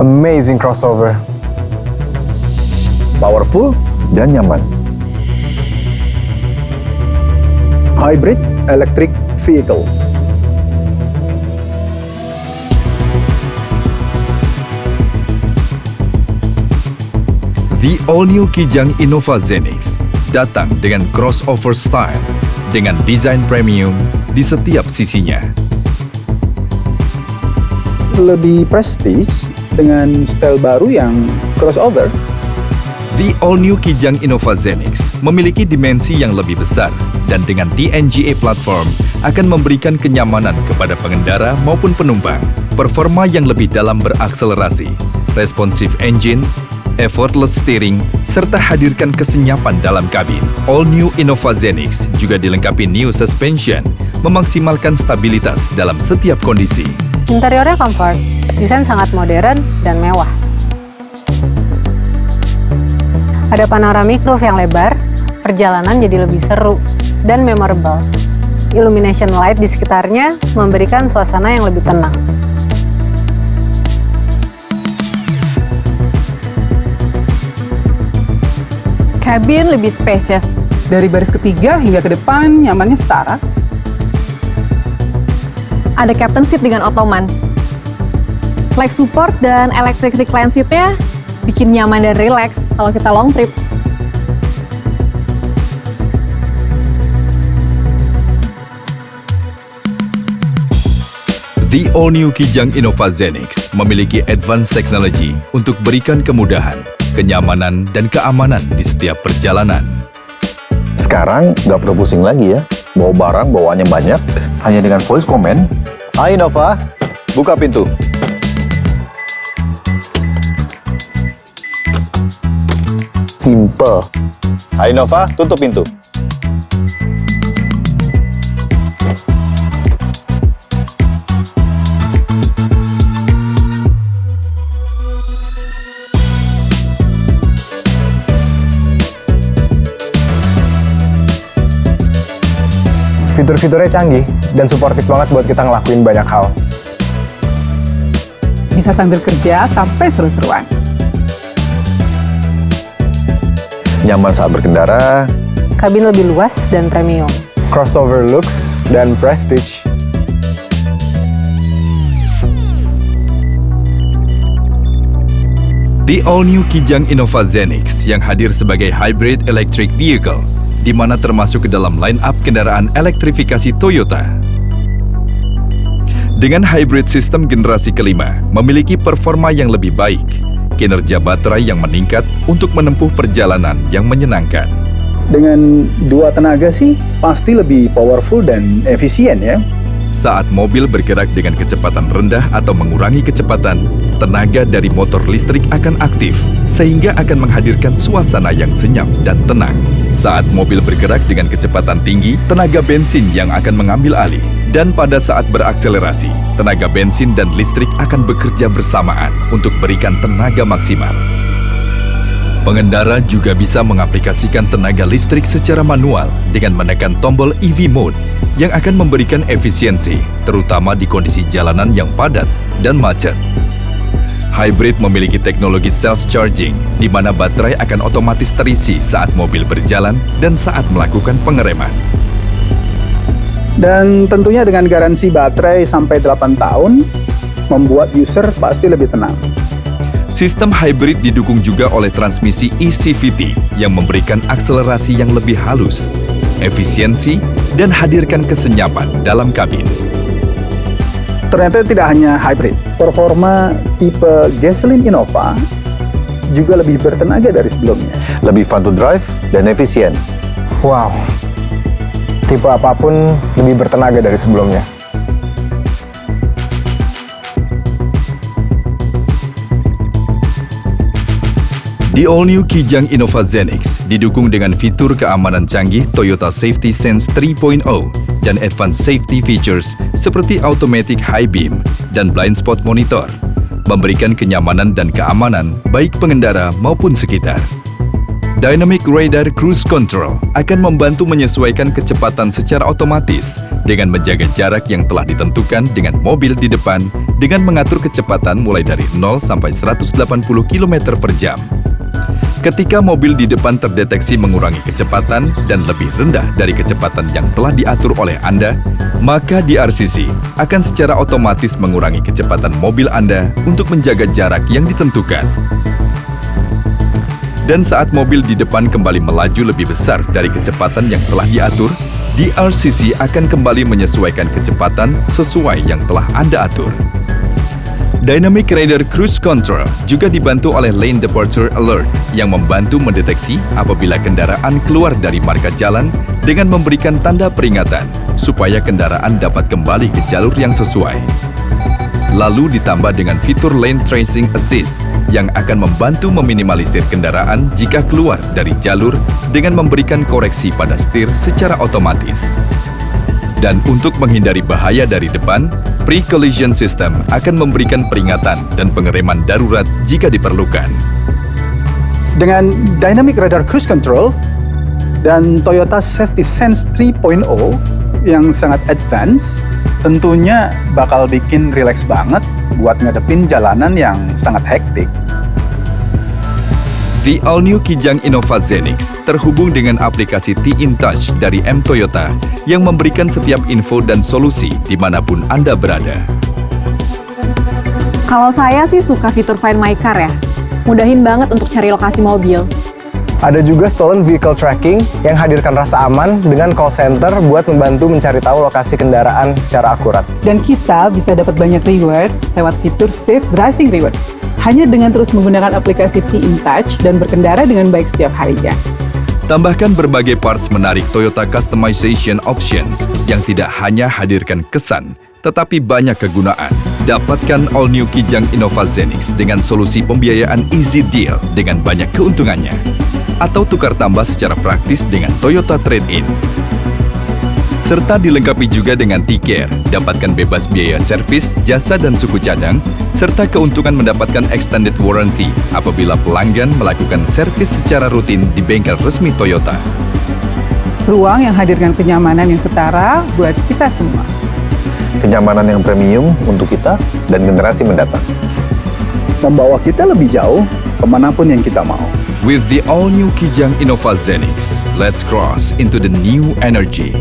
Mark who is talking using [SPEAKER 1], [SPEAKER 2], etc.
[SPEAKER 1] Amazing crossover.
[SPEAKER 2] Powerful dan nyaman.
[SPEAKER 3] Hybrid electric vehicle.
[SPEAKER 4] The all-new Kijang Innova Zenix datang dengan crossover style dengan desain premium di setiap sisinya.
[SPEAKER 3] Lebih prestige dengan style baru yang crossover.
[SPEAKER 4] The all-new Kijang Innova Zenix memiliki dimensi yang lebih besar dan dengan DNGA platform akan memberikan kenyamanan kepada pengendara maupun penumpang. Performa yang lebih dalam berakselerasi, responsive engine, effortless steering, serta hadirkan kesenyapan dalam kabin. All-new Innova Zenix juga dilengkapi new suspension, memaksimalkan stabilitas dalam setiap kondisi.
[SPEAKER 5] Interiornya comfort, desain sangat modern dan mewah. Ada panoramic roof yang lebar, perjalanan jadi lebih seru dan memorable. Illumination light di sekitarnya memberikan suasana yang lebih tenang.
[SPEAKER 6] Kabin lebih spacious.
[SPEAKER 7] Dari baris ketiga hingga ke depan, nyamannya setara.
[SPEAKER 6] Ada captain seat dengan ottoman. Leg support dan electric recline seat-nya bikin nyaman dan relax kalau kita long trip.
[SPEAKER 4] The all-new Kijang Innova Zenix memiliki advanced technology untuk berikan kemudahan, kenyamanan, dan keamanan di setiap perjalanan.
[SPEAKER 2] Sekarang nggak perlu pusing lagi ya. Bawa barang bawaannya banyak. Hanya dengan voice command. Hai Innova, buka pintu. Simple. Hai Innova, tutup pintu.
[SPEAKER 1] Fitur-fiturnya canggih dan suportif banget buat kita ngelakuin banyak hal.
[SPEAKER 7] Bisa sambil kerja sampai seru-seruan.
[SPEAKER 2] Nyaman saat berkendara.
[SPEAKER 5] Kabin lebih luas dan premium.
[SPEAKER 1] Crossover looks dan prestige.
[SPEAKER 4] The all-new Kijang Innova Zenix yang hadir sebagai hybrid electric vehicle, di mana termasuk ke dalam line-up kendaraan elektrifikasi Toyota. Dengan hybrid sistem generasi kelima, memiliki performa yang lebih baik, kinerja baterai yang meningkat untuk menempuh perjalanan yang menyenangkan.
[SPEAKER 3] Dengan dua tenaga sih, pasti lebih powerful dan efisien ya.
[SPEAKER 4] Saat mobil bergerak dengan kecepatan rendah atau mengurangi kecepatan, tenaga dari motor listrik akan aktif, sehingga akan menghadirkan suasana yang senyap dan tenang. Saat mobil bergerak dengan kecepatan tinggi, tenaga bensin yang akan mengambil alih. Dan pada saat berakselerasi, tenaga bensin dan listrik akan bekerja bersamaan untuk berikan tenaga maksimal. Pengendara juga bisa mengaplikasikan tenaga listrik secara manual dengan menekan tombol EV Mode yang akan memberikan efisiensi, terutama di kondisi jalanan yang padat dan macet. Hybrid memiliki teknologi self-charging, di mana baterai akan otomatis terisi saat mobil berjalan dan saat melakukan pengereman.
[SPEAKER 3] Dan tentunya dengan garansi baterai sampai 8 tahun, membuat user pasti lebih tenang.
[SPEAKER 4] Sistem hybrid didukung juga oleh transmisi eCVT yang memberikan akselerasi yang lebih halus, efisiensi, dan hadirkan kesenyapan dalam kabin.
[SPEAKER 3] Ternyata tidak hanya hybrid, performa tipe gasoline Innova juga lebih bertenaga dari sebelumnya.
[SPEAKER 2] Lebih fun to drive dan efisien.
[SPEAKER 1] Wow, tipe apapun lebih bertenaga dari sebelumnya.
[SPEAKER 4] The all-new Kijang Innova Zenix didukung dengan fitur keamanan canggih Toyota Safety Sense 3.0 dan advanced safety features seperti automatic high beam dan blind spot monitor, memberikan kenyamanan dan keamanan baik pengendara maupun sekitar. Dynamic Radar Cruise Control akan membantu menyesuaikan kecepatan secara otomatis dengan menjaga jarak yang telah ditentukan dengan mobil di depan dengan mengatur kecepatan mulai dari 0 sampai 180 km per jam. Ketika mobil di depan terdeteksi mengurangi kecepatan dan lebih rendah dari kecepatan yang telah diatur oleh Anda, maka DRCC akan secara otomatis mengurangi kecepatan mobil Anda untuk menjaga jarak yang ditentukan. Dan saat mobil di depan kembali melaju lebih besar dari kecepatan yang telah diatur, DRCC akan kembali menyesuaikan kecepatan sesuai yang telah Anda atur. Dynamic Radar Cruise Control juga dibantu oleh Lane Departure Alert yang membantu mendeteksi apabila kendaraan keluar dari marka jalan dengan memberikan tanda peringatan supaya kendaraan dapat kembali ke jalur yang sesuai. Lalu ditambah dengan fitur Lane Tracing Assist yang akan membantu meminimalisir kendaraan jika keluar dari jalur dengan memberikan koreksi pada setir secara otomatis. Dan untuk menghindari bahaya dari depan, Pre-Collision System akan memberikan peringatan dan pengereman darurat jika diperlukan.
[SPEAKER 3] Dengan Dynamic Radar Cruise Control dan Toyota Safety Sense 3.0 yang sangat advance, tentunya bakal bikin rileks banget buat ngadepin jalanan yang sangat hektik.
[SPEAKER 4] The all-new Kijang Innova Zenix terhubung dengan aplikasi T-InTouch dari M Toyota yang memberikan setiap info dan solusi dimanapun Anda berada.
[SPEAKER 6] Kalau saya sih suka fitur Find My Car ya. Mudahin banget untuk cari lokasi mobil.
[SPEAKER 1] Ada juga Stolen Vehicle Tracking yang hadirkan rasa aman dengan call center buat membantu mencari tahu lokasi kendaraan secara akurat.
[SPEAKER 7] Dan kita bisa dapat banyak reward lewat fitur Safe Driving Rewards. Hanya dengan terus menggunakan aplikasi T-InTouch dan berkendara dengan baik setiap harinya.
[SPEAKER 4] Tambahkan berbagai parts menarik Toyota Customization Options yang tidak hanya hadirkan kesan, tetapi banyak kegunaan. Dapatkan All New Kijang Innova Zenix dengan solusi pembiayaan Easy Deal dengan banyak keuntungannya. Atau tukar tambah secara praktis dengan Toyota Trade-in. Serta dilengkapi juga dengan T-Care, dapatkan bebas biaya servis, jasa dan suku cadang, serta keuntungan mendapatkan extended warranty apabila pelanggan melakukan servis secara rutin di bengkel resmi Toyota.
[SPEAKER 7] Ruang yang hadirkan kenyamanan yang setara buat kita semua.
[SPEAKER 2] Kenyamanan yang premium untuk kita dan generasi mendatang.
[SPEAKER 3] Membawa kita lebih jauh kemanapun yang kita mau.
[SPEAKER 4] With the all-new Kijang Innova Zenix, let's cross into the new energy.